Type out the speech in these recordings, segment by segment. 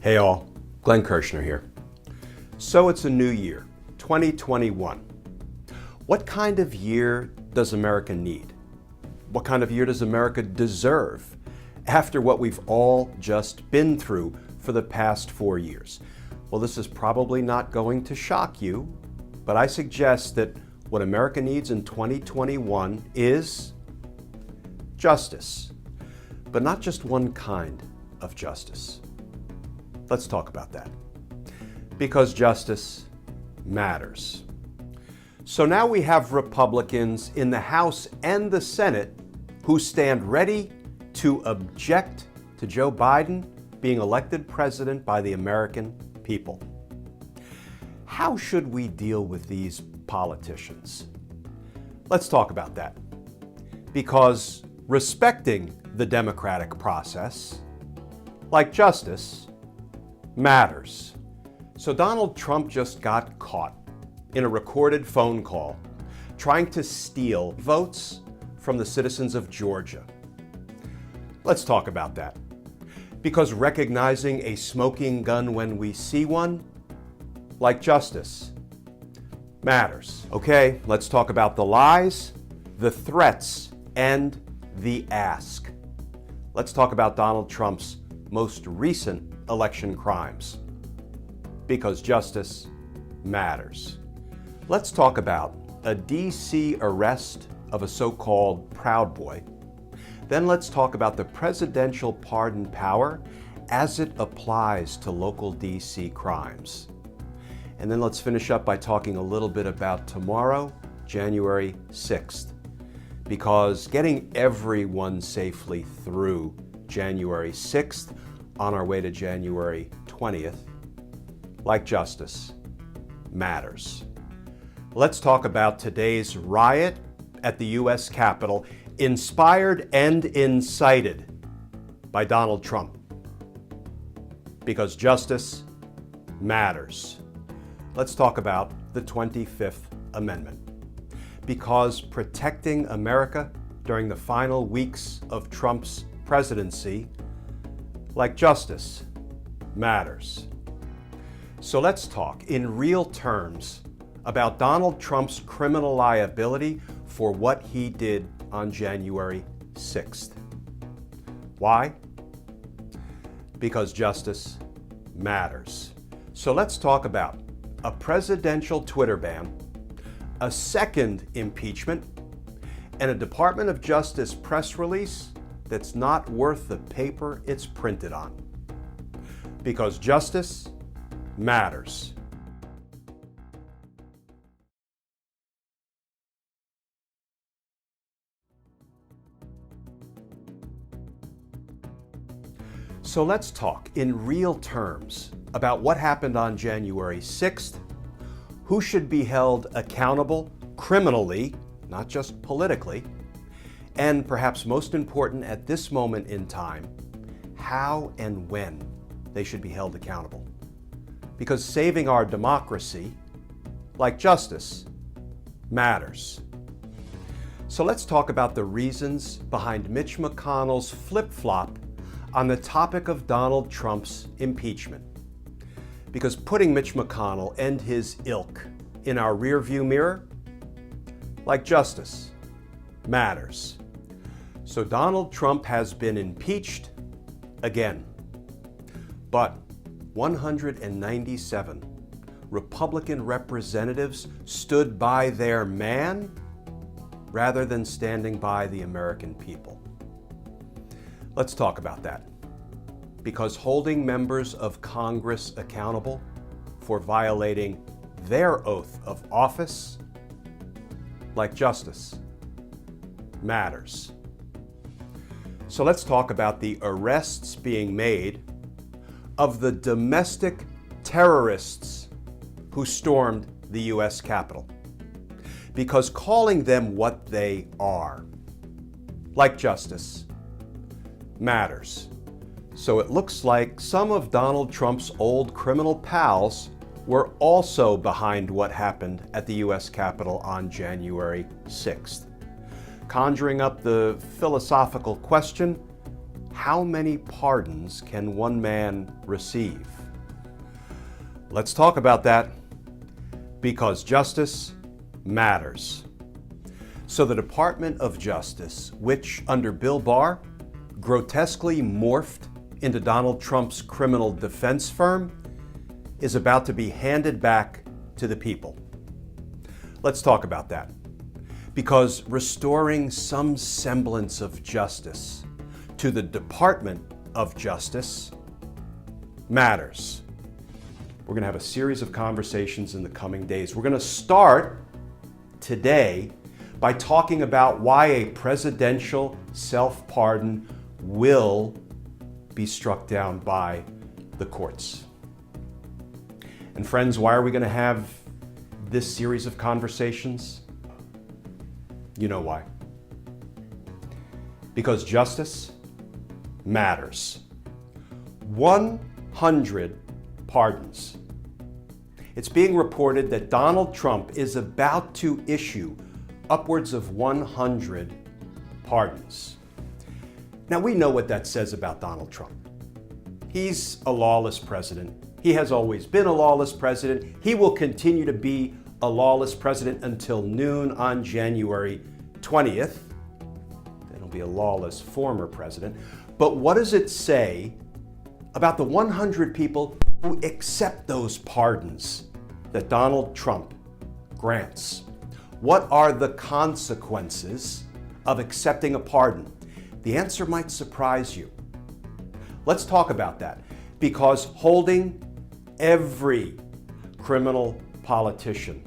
Hey all, Glenn Kirshner here. So it's a new year, 2021. What kind of year does America need? What kind of year does America deserve after what we've all just been through for the past 4 years? Well, this is probably not going to shock you, but I suggest that what America needs in 2021 is justice, but not just one kind of justice. Let's talk about that. Because justice matters. So now we have Republicans in the House and the Senate who stand ready to object to Joe Biden being elected president by the American people. How should we deal with these politicians? Let's talk about that. Because respecting the democratic process, like justice, matters. So Donald Trump just got caught in a recorded phone call trying to steal votes from the citizens of Georgia. Let's talk about that. Because recognizing a smoking gun when we see one, like justice, matters. Okay, let's talk about the lies, the threats, and the ask. Let's talk about Donald Trump's most recent election crimes. Because justice matters. Let's talk about a DC arrest of a so-called Proud Boy. Then let's talk about the presidential pardon power as it applies to local DC crimes. And then let's finish up by talking a little bit about tomorrow, January 6th. Because getting everyone safely through January 6th on our way to January 20th, like justice, matters. Let's talk about today's riot at the U.S. Capitol, inspired and incited by Donald Trump. Because justice matters. Let's talk about the 25th Amendment. Because protecting America during the final weeks of Trump's presidency, like justice, matters. So let's talk in real terms about Donald Trump's criminal liability for what he did on January 6th. Why? Because justice matters. So let's talk about a presidential Twitter ban, a second impeachment, and a Department of Justice press release that's not worth the paper it's printed on. Because justice matters. So let's talk in real terms about what happened on January 6th, who should be held accountable criminally, not just politically, and perhaps most important at this moment in time, how and when they should be held accountable. Because saving our democracy, like justice, matters. So let's talk about the reasons behind Mitch McConnell's flip-flop on the topic of Donald Trump's impeachment. Because putting Mitch McConnell and his ilk in our rearview mirror, like justice, matters. So Donald Trump has been impeached again. But 197 Republican representatives stood by their man rather than standing by the American people. Let's talk about that. Because holding members of Congress accountable for violating their oath of office, like justice, matters. So let's talk about the arrests being made of the domestic terrorists who stormed the U.S. Capitol. Because calling them what they are, like justice, matters. So it looks like some of Donald Trump's old criminal pals were also behind what happened at the U.S. Capitol on January 6th, conjuring up the philosophical question, how many pardons can one man receive? Let's talk about that, because justice matters. So the Department of Justice, which under Bill Barr grotesquely morphed into Donald Trump's criminal defense firm, is about to be handed back to the people. Let's talk about that, because restoring some semblance of justice to the Department of Justice matters. We're going to have a series of conversations in the coming days. We're going to start today by talking about why a presidential self-pardon will be struck down by the courts. And friends, why are we going to have this series of conversations? You know why. Because justice matters. 100 pardons. It's being reported that Donald Trump is about to issue upwards of 100 pardons. Now, we know what that says about Donald Trump. He's a lawless president. He has always been a lawless president. He will continue to be a lawless president until noon on January 20th. Then he'll be a lawless former president. But what does it say about the 100 people who accept those pardons that Donald Trump grants? What are the consequences of accepting a pardon? The answer might surprise you. Let's talk about that, because holding every criminal politician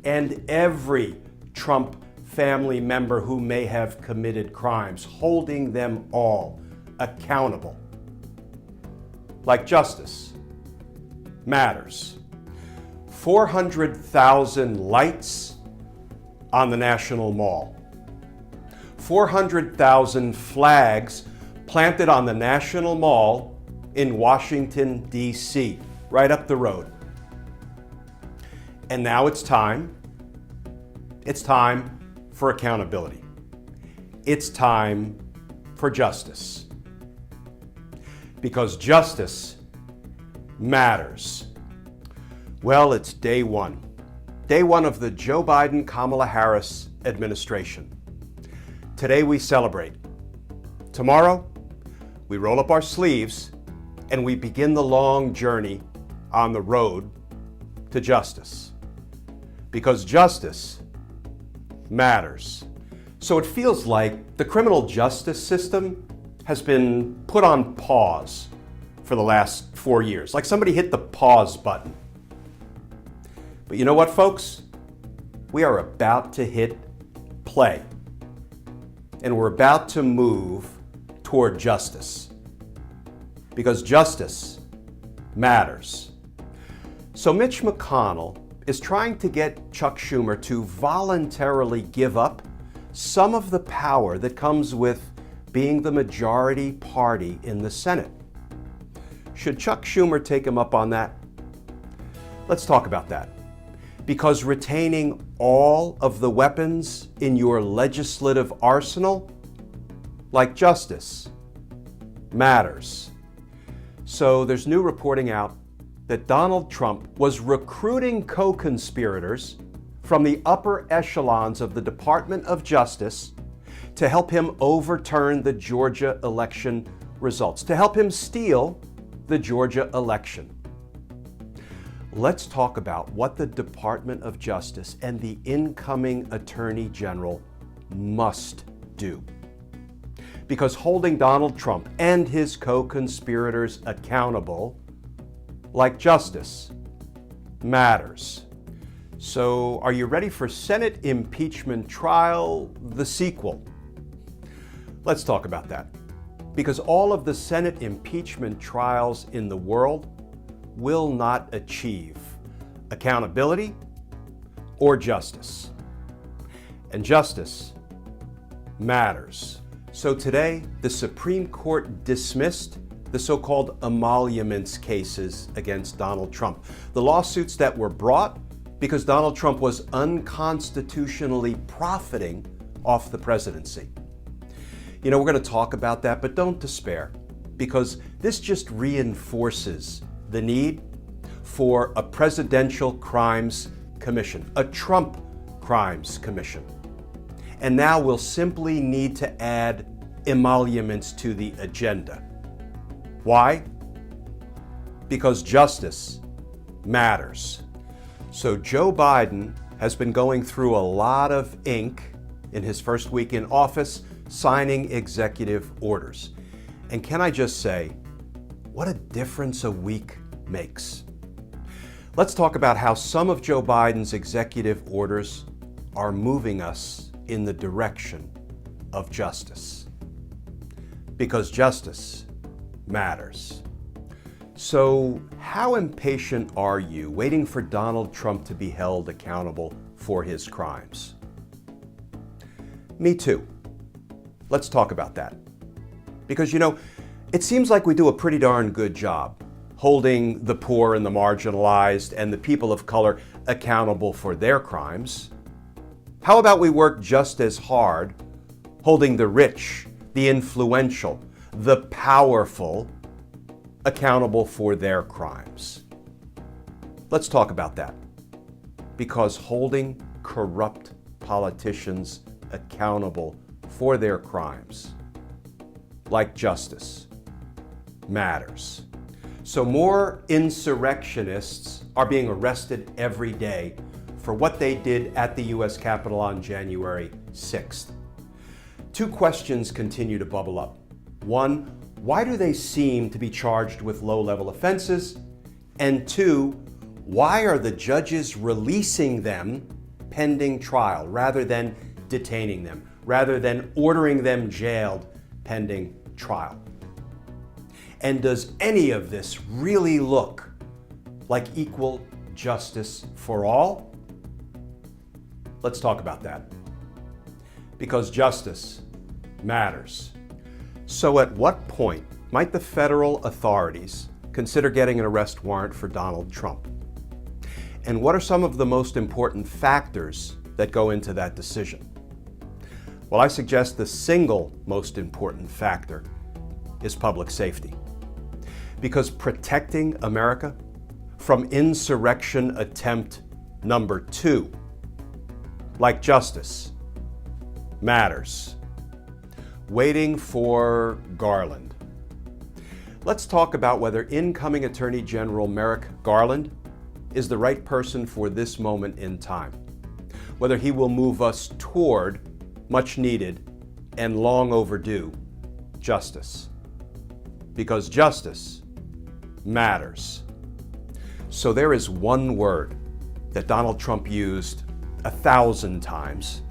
and every Trump family member who may have committed crimes, holding them all accountable, like justice, matters. 400,000 lights on the National Mall. 400,000 flags planted on the National Mall in Washington, D.C., right up the road. And now it's time for accountability. It's time for justice. Because justice matters. Well, it's day one of the Joe Biden-Kamala Harris administration. Today we celebrate. Tomorrow, we roll up our sleeves and we begin the long journey on the road to justice. Because justice matters. So it feels like the criminal justice system has been put on pause for the last 4 years. Like somebody hit the pause button. But you know what, folks? We are about to hit play. And we're about to move toward justice. Because justice matters. So Mitch McConnell is trying to get Chuck Schumer to voluntarily give up some of the power that comes with being the majority party in the Senate. Should Chuck Schumer take him up on that? Let's talk about that. Because retaining all of the weapons in your legislative arsenal, like justice, matters. So there's new reporting out that Donald Trump was recruiting co-conspirators from the upper echelons of the Department of Justice to help him overturn the Georgia election results, to help him steal the Georgia election. Let's talk about what the Department of Justice and the incoming Attorney General must do. Because holding Donald Trump and his co-conspirators accountable, like justice, matters. So, are you ready for Senate impeachment trial, the sequel? Let's talk about that. Because all of the Senate impeachment trials in the world will not achieve accountability or justice. And justice matters. So today, the Supreme Court dismissed the so-called emoluments cases against Donald Trump, the lawsuits that were brought because Donald Trump was unconstitutionally profiting off the presidency. We're going to talk about that, but don't despair, because this just reinforces the need for a presidential crimes commission, a Trump crimes commission. And now we'll simply need to add emoluments to the agenda. Why? Because justice matters. So Joe Biden has been going through a lot of ink in his first week in office, signing executive orders. And can I just say, what a difference a week makes. Let's talk about how some of Joe Biden's executive orders are moving us in the direction of justice. Because justice matters. So, how impatient are you waiting for Donald Trump to be held accountable for his crimes? Me too. Let's talk about that. Because, it seems like we do a pretty darn good job holding the poor and the marginalized and the people of color accountable for their crimes. How about we work just as hard holding the rich, the influential, the powerful accountable for their crimes? Let's talk about that. Because holding corrupt politicians accountable for their crimes, like justice, matters. So more insurrectionists are being arrested every day for what they did at the U.S. Capitol on January 6th. Two questions continue to bubble up. One, why do they seem to be charged with low-level offenses? And two, why are the judges releasing them pending trial rather than detaining them, rather than ordering them jailed pending trial? And does any of this really look like equal justice for all? Let's talk about that. Because justice matters. So at what point might the federal authorities consider getting an arrest warrant for Donald Trump? And what are some of the most important factors that go into that decision? Well, I suggest the single most important factor is public safety. Because protecting America from insurrection attempt number 2, like justice, matters. Waiting for Garland. Let's talk about whether incoming Attorney General Merrick Garland is the right person for this moment in time. Whether he will move us toward much needed and long overdue justice. Because justice matters. So there is one word that Donald Trump used 1,000 times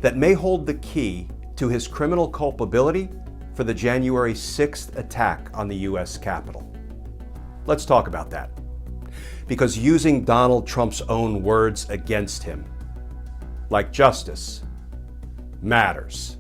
that may hold the key to his criminal culpability for the January 6th attack on the U.S. Capitol. Let's talk about that. Because using Donald Trump's own words against him, like justice, matters.